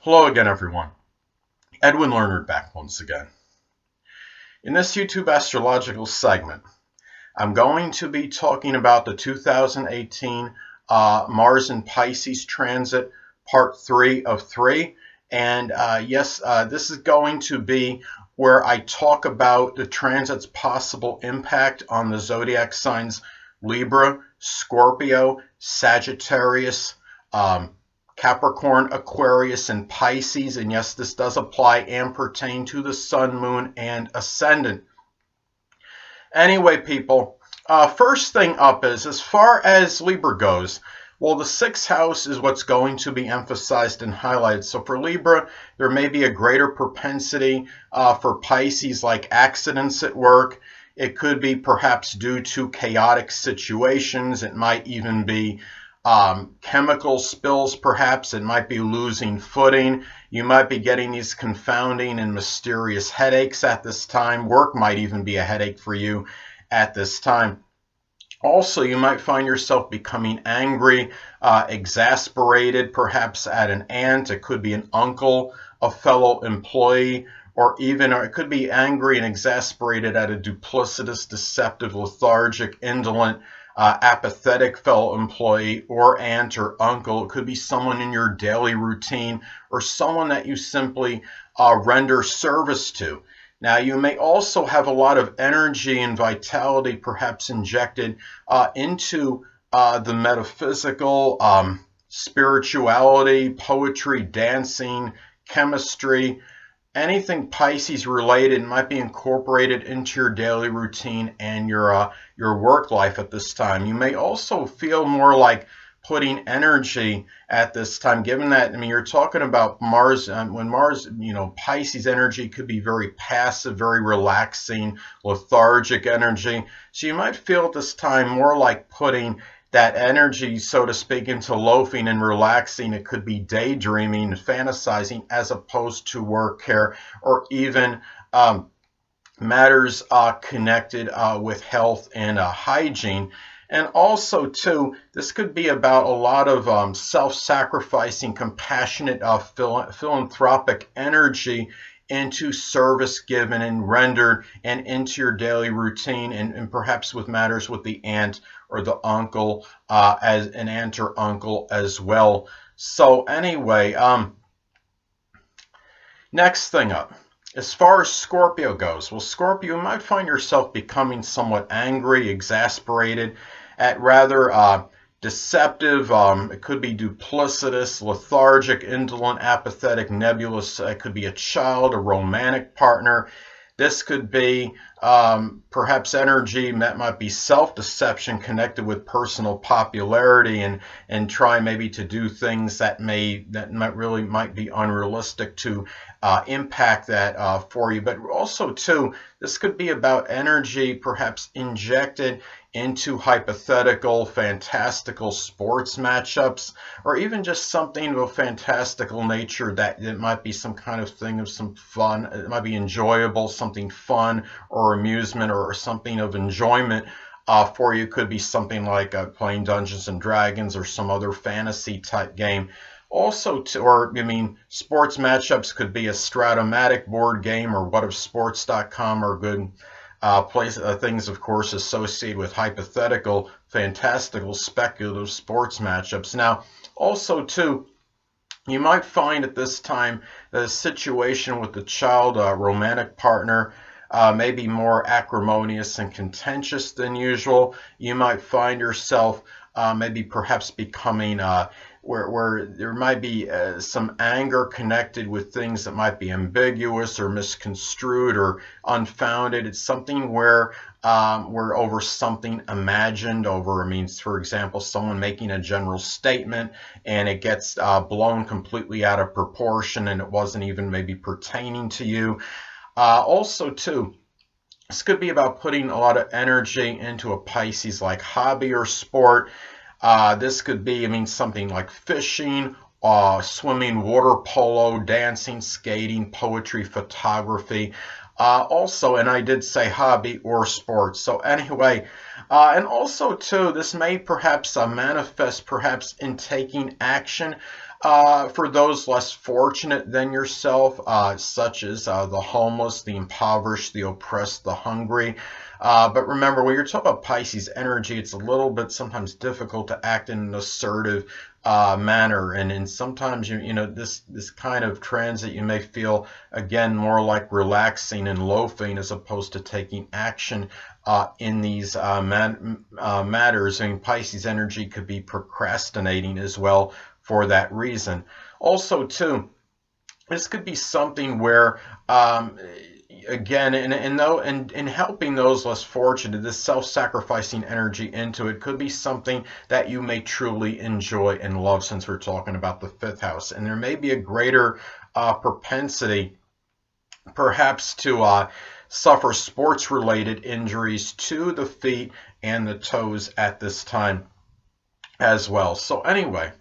Hello again, everyone. Edwin Learnard back once again. In this YouTube astrological segment, I'm going to be talking about the 2018 Mars in Pisces transit, part 3 of 3. And this is going to be where I talk about the transit's possible impact on the zodiac signs Libra, Scorpio, Sagittarius, Capricorn, Aquarius, and Pisces. And yes, this does apply and pertain to the sun, moon, and ascendant. Anyway, people, first thing up is, as far as Libra goes, well, the 6th house is what's going to be emphasized and highlighted. So for Libra, there may be a greater propensity for Pisces, like accidents at work. It could be perhaps due to chaotic situations. It might even be chemical spills, perhaps. It might be losing footing. You might be getting these confounding and mysterious headaches at this time. Work might even be a headache for you at this time. Also, you might find yourself becoming angry, exasperated, perhaps at an aunt. It could be an uncle, a fellow employee, or it could be angry and exasperated at a duplicitous, deceptive, lethargic, indolent, apathetic fellow employee or aunt or uncle. It could be someone in your daily routine or someone that you simply render service to. Now, you may also have a lot of energy and vitality perhaps injected into the metaphysical, spirituality, poetry, dancing, chemistry. Anything Pisces related might be incorporated into your daily routine and your work life at this time. You may also feel more like putting energy at this time, given that, I mean, you're talking about Mars. When Mars, Pisces energy could be very passive, very relaxing, lethargic energy. So you might feel at this time more like putting that energy, so to speak, into loafing and relaxing. It could be daydreaming and fantasizing as opposed to work, care, or even matters connected with health and hygiene. And also, too, this could be about a lot of self-sacrificing, compassionate, philanthropic energy into service given and rendered and into your daily routine, and perhaps with matters with the aunt or the uncle, as an aunt or uncle as well. So anyway, next thing up, as far as Scorpio goes, well, Scorpio, you might find yourself becoming somewhat angry, exasperated, at rather deceptive, it could be duplicitous, lethargic, indolent, apathetic, nebulous. It could be a child, a romantic partner. This could be perhaps energy that might be self-deception connected with personal popularity and try maybe to do things that might be unrealistic to impact that for you. But also, too, this could be about energy perhaps injected into hypothetical, fantastical sports matchups, or even just something of a fantastical nature that it might be some kind of thing of some fun. It might be enjoyable, something fun or amusement or something of enjoyment for you. Could be something like playing Dungeons and Dragons or some other fantasy type game. Also, sports matchups could be a Stratomatic board game or whatifsports.com are good things, of course, associated with hypothetical, fantastical, speculative sports matchups. Now, also, too, you might find at this time that a situation with the child, romantic partner, may be more acrimonious and contentious than usual. You might find yourself maybe perhaps becoming where there might be some anger connected with things that might be ambiguous or misconstrued or unfounded. It's something where we're over something imagined over, for example, someone making a general statement and it gets blown completely out of proportion and it wasn't even maybe pertaining to you. Also, too, this could be about putting a lot of energy into a Pisces-like hobby or sport. This could be, something like fishing, swimming, water polo, dancing, skating, poetry, photography. Also, and I did say hobby or sports. So anyway, and also too, this may perhaps manifest perhaps in taking action for those less fortunate than yourself, such as the homeless, the impoverished, the oppressed, the hungry. But remember, when you're talking about Pisces energy, it's a little bit sometimes difficult to act in an assertive manner, and sometimes you know this kind of transit you may feel again more like relaxing and loafing as opposed to taking action in these matters. I mean, Pisces energy could be procrastinating as well for that reason. Also, too, this could be something where again, in helping those less fortunate, this self-sacrificing energy into it could be something that you may truly enjoy and love, since we're talking about the fifth house. And there may be a greater propensity perhaps to suffer sports-related injuries to the feet and the toes at this time as well. So anyway,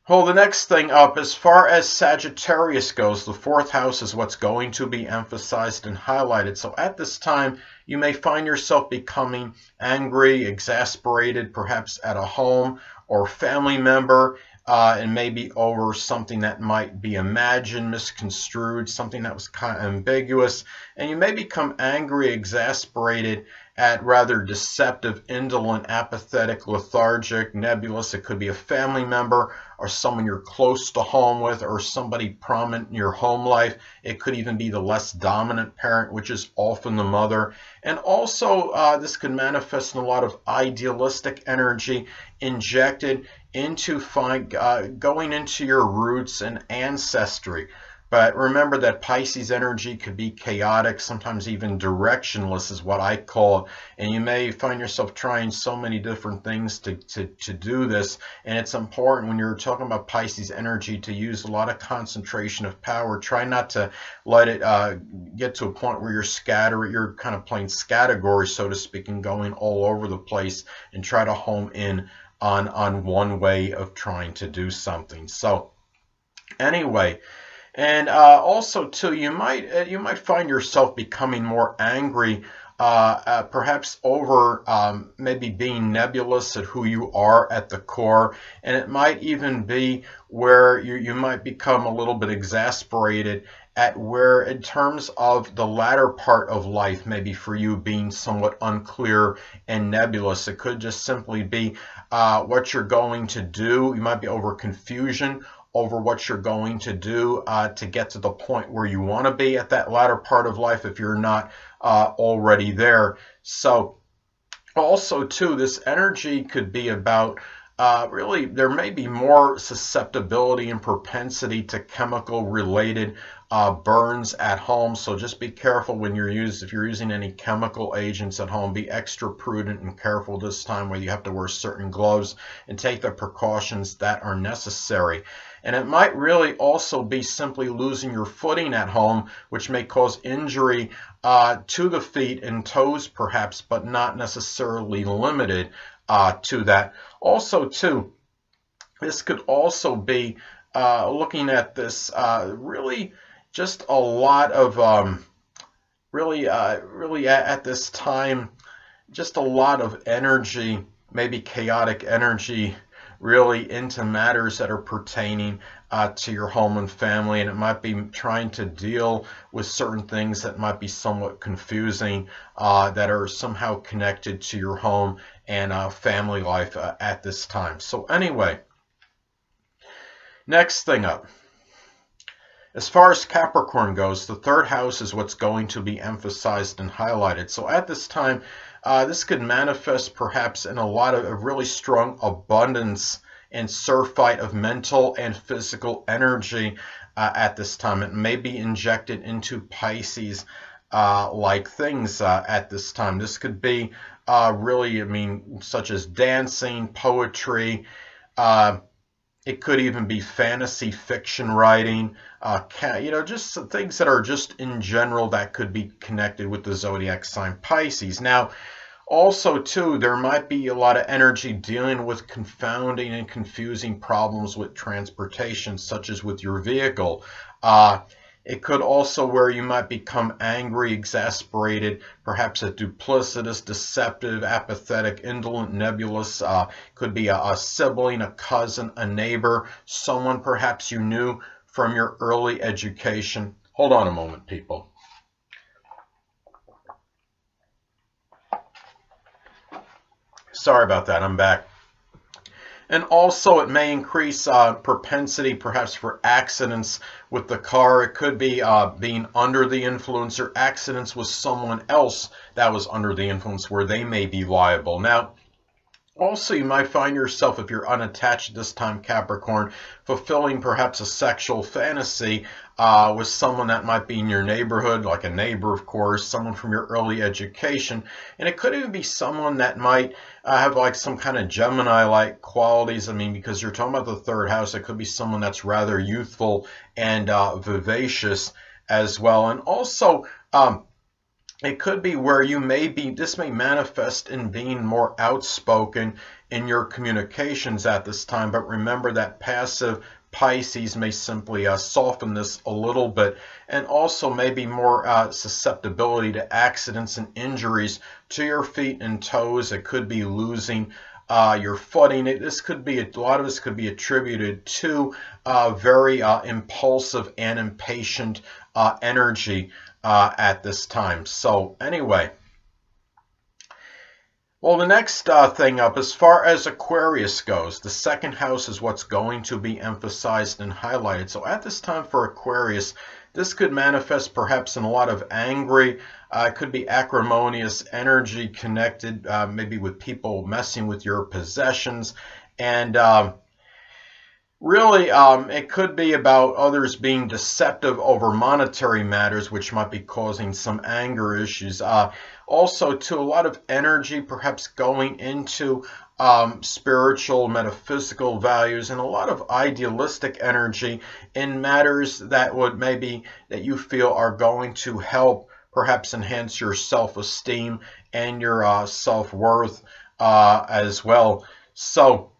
well, the next thing up, as far as Sagittarius goes, the fourth house is what's going to be emphasized and highlighted. So at this time, you may find yourself becoming angry, exasperated, perhaps at a home or family member, and maybe over something that might be imagined, misconstrued, something that was kind of ambiguous. And you may become angry, exasperated at rather deceptive, indolent, apathetic, lethargic, nebulous. It could be a family member or someone you're close to home with, or somebody prominent in your home life. It could even be the less dominant parent, which is often the mother. And also this could manifest in a lot of idealistic energy injected into going into your roots and ancestry. But remember that Pisces energy could be chaotic, sometimes even directionless is what I call it. And you may find yourself trying so many different things to do this. And it's important when you're talking about Pisces energy to use a lot of concentration of power. Try not to let it get to a point where you're kind of playing category, so to speak, and going all over the place, and try to home in on one way of trying to do something. So anyway, and also too, you might find yourself becoming more angry, perhaps over maybe being nebulous at who you are at the core. And it might even be where you might become a little bit exasperated at where, in terms of the latter part of life, maybe for you being somewhat unclear and nebulous. It could just simply be what you're going to do. You might be over confusion over what you're going to do to get to the point where you want to be at that latter part of life if you're not already there. So also too, this energy could be about really, there may be more susceptibility and propensity to chemical related burns at home. So just be careful when if you're using any chemical agents at home. Be extra prudent and careful this time, where you have to wear certain gloves and take the precautions that are necessary. And it might really also be simply losing your footing at home, which may cause injury to the feet and toes perhaps, but not necessarily limited to that. Also too, this could also be looking at this really just a lot of really at this time, just a lot of energy, maybe chaotic energy, really into matters that are pertaining to your home and family. And it might be trying to deal with certain things that might be somewhat confusing, that are somehow connected to your home and family life at this time. So anyway, next thing up, as far as Capricorn goes, the third house is what's going to be emphasized and highlighted. So at this time, this could manifest perhaps in a lot of really strong abundance and surfeit of mental and physical energy at this time. It may be injected into Pisces like things at this time. This could be really, I mean, such as dancing, poetry. It could even be fantasy fiction writing, just things that are just in general that could be connected with the zodiac sign Pisces. Now, also too, there might be a lot of energy dealing with confounding and confusing problems with transportation, such as with your vehicle. It could also where you might become angry, exasperated, perhaps a duplicitous, deceptive, apathetic, indolent, nebulous. Could be a sibling, a cousin, a neighbor, someone perhaps you knew from your early education. Hold on a moment, people. Sorry about that, I'm back. And also it may increase propensity perhaps for accidents with the car. It could be being under the influence or accidents with someone else that was under the influence where they may be liable. Now, also, you might find yourself, if you're unattached this time, Capricorn, fulfilling perhaps a sexual fantasy with someone that might be in your neighborhood, like a neighbor, of course, someone from your early education. And it could even be someone that might have like some kind of Gemini-like qualities. I mean, because you're talking about the third house, it could be someone that's rather youthful and vivacious as well. And also, it could be where you may be, this may manifest in being more outspoken in your communications at this time. But remember that passive Pisces may simply soften this a little bit, and also maybe more susceptibility to accidents and injuries to your feet and toes. It could be losing your footing. This could be, a lot of this could be attributed to very impulsive and impatient energy at this time. So anyway, well, the next thing up, as far as Aquarius goes, the second house is what's going to be emphasized and highlighted. So at this time for Aquarius, this could manifest perhaps in a lot of angry, could be acrimonious energy connected maybe with people messing with your possessions. And really, it could be about others being deceptive over monetary matters, which might be causing some anger issues. Also, to a lot of energy, perhaps going into spiritual, metaphysical values, and a lot of idealistic energy in matters that would maybe, that you feel are going to help perhaps enhance your self-esteem and your self-worth as well. So,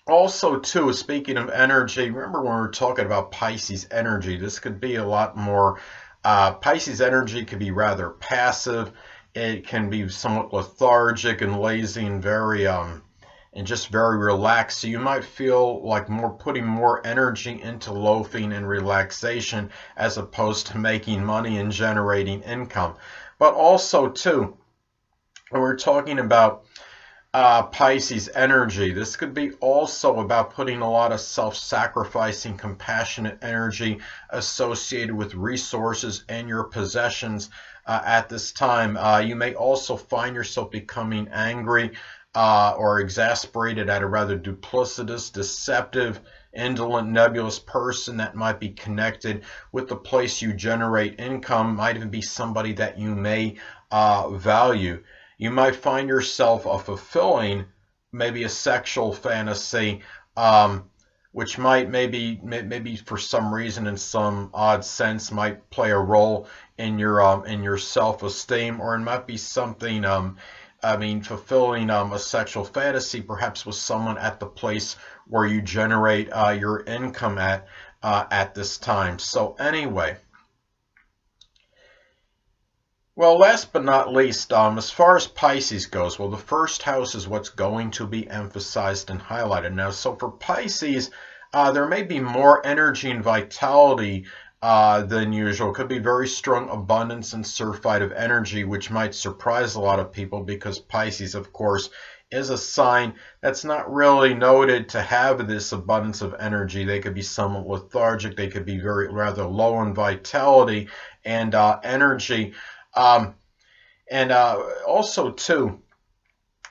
also, too, speaking of energy, remember when we were talking about Pisces energy, this could be a lot more, Pisces energy could be rather passive. It can be somewhat lethargic and lazy and very, and just very relaxed. So you might feel like putting more energy into loafing and relaxation as opposed to making money and generating income. But also, too, when we're talking about Pisces energy, this could be also about putting a lot of self-sacrificing, compassionate energy associated with resources and your possessions at this time. You may also find yourself becoming angry or exasperated at a rather duplicitous, deceptive, indolent, nebulous person that might be connected with the place you generate income. Might even be somebody that you may value. You might find yourself fulfilling maybe a sexual fantasy, which might maybe for some reason, in some odd sense, might play a role in your self-esteem, or it might be something. I mean, fulfilling a sexual fantasy, perhaps with someone at the place where you generate your income at this time. So anyway. Well, last but not least, as far as Pisces goes, well, the first house is what's going to be emphasized and highlighted. Now, so for Pisces, there may be more energy and vitality than usual. It could be very strong abundance and surfeit of energy, which might surprise a lot of people because Pisces, of course, is a sign that's not really noted to have this abundance of energy. They could be somewhat lethargic. They could be rather low in vitality and energy. Also, too,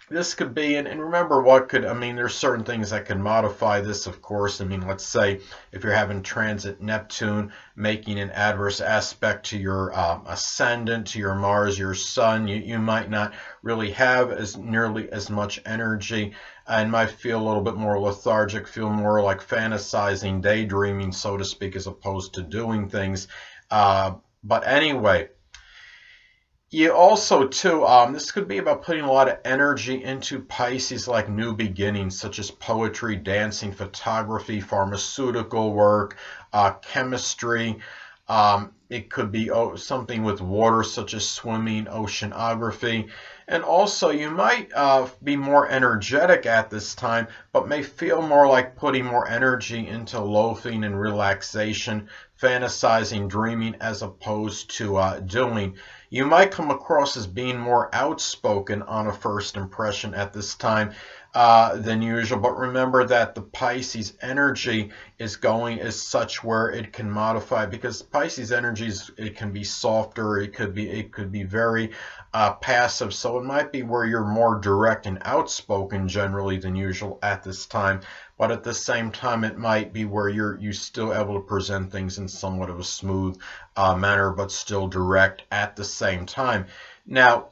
this could be, and remember what could, I mean, there's certain things that can modify this, of course. I mean, let's say if you're having transit Neptune, making an adverse aspect to your ascendant, to your Mars, your Sun, you might not really have nearly as much energy and might feel a little bit more lethargic, feel more like fantasizing, daydreaming, so to speak, as opposed to doing things. But anyway, you also, too, this could be about putting a lot of energy into Pisces, like new beginnings, such as poetry, dancing, photography, pharmaceutical work, chemistry, It could be something with water, such as swimming, oceanography. And also, you might be more energetic at this time, but may feel more like putting more energy into loafing and relaxation, fantasizing, dreaming, as opposed to doing. You might come across as being more outspoken on a first impression at this time than usual, but remember that the Pisces energy is going as such where it can modify, because Pisces energies, it can be softer, it could be very passive, so it might be where you're more direct and outspoken generally than usual at this time, but at the same time it might be where you still able to present things in somewhat of a smooth manner, but still direct at the same time. Now,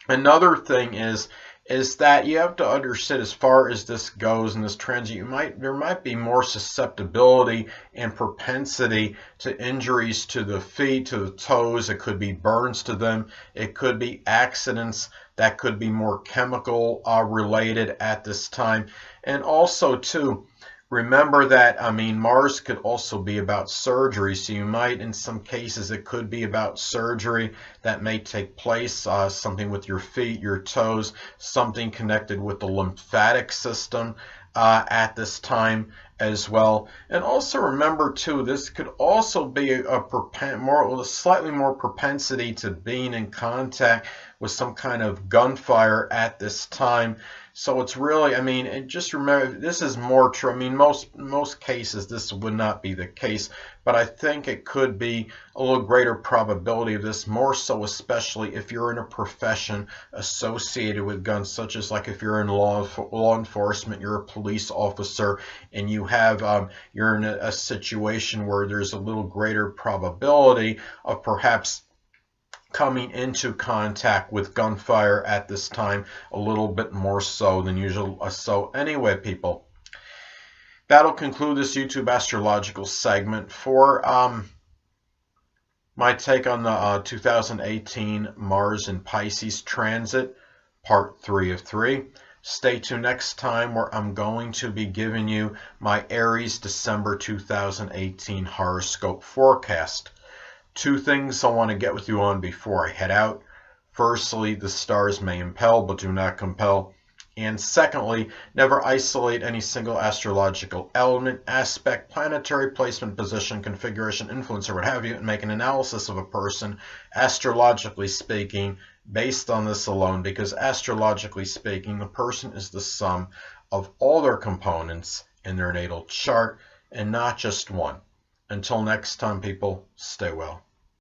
another thing is that you have to understand, as far as this goes in this transit, there might be more susceptibility and propensity to injuries to the feet, to the toes. It could be burns to them. It could be accidents that could be more chemical related at this time. And also too, remember that, I mean, Mars could also be about surgery, so you might, in some cases, it could be about surgery that may take place, something with your feet, your toes, something connected with the lymphatic system at this time as well. And also remember too, this could also be a slightly more propensity to being in contact with some kind of gunfire at this time. So it's really, I mean, and just remember, this is more true. I mean, most cases this would not be the case, but I think it could be a little greater probability of this, more so especially if you're in a profession associated with guns, such as like if you're in law enforcement, you're a police officer, and you have you're in a situation where there's a little greater probability of perhaps coming into contact with gunfire at this time, a little bit more so than usual. So anyway, people, that'll conclude this YouTube astrological segment for my take on the 2018 Mars and Pisces transit, part 3 of 3. Stay tuned next time, where I'm going to be giving you my Aries December 2018 horoscope forecast. Two things I want to get with you on before I head out. Firstly, the stars may impel but do not compel. And secondly, never isolate any single astrological element, aspect, planetary placement, position, configuration, influence, or what have you, and make an analysis of a person, astrologically speaking, based on this alone, because astrologically speaking, the person is the sum of all their components in their natal chart, and not just one. Until next time, people, stay well.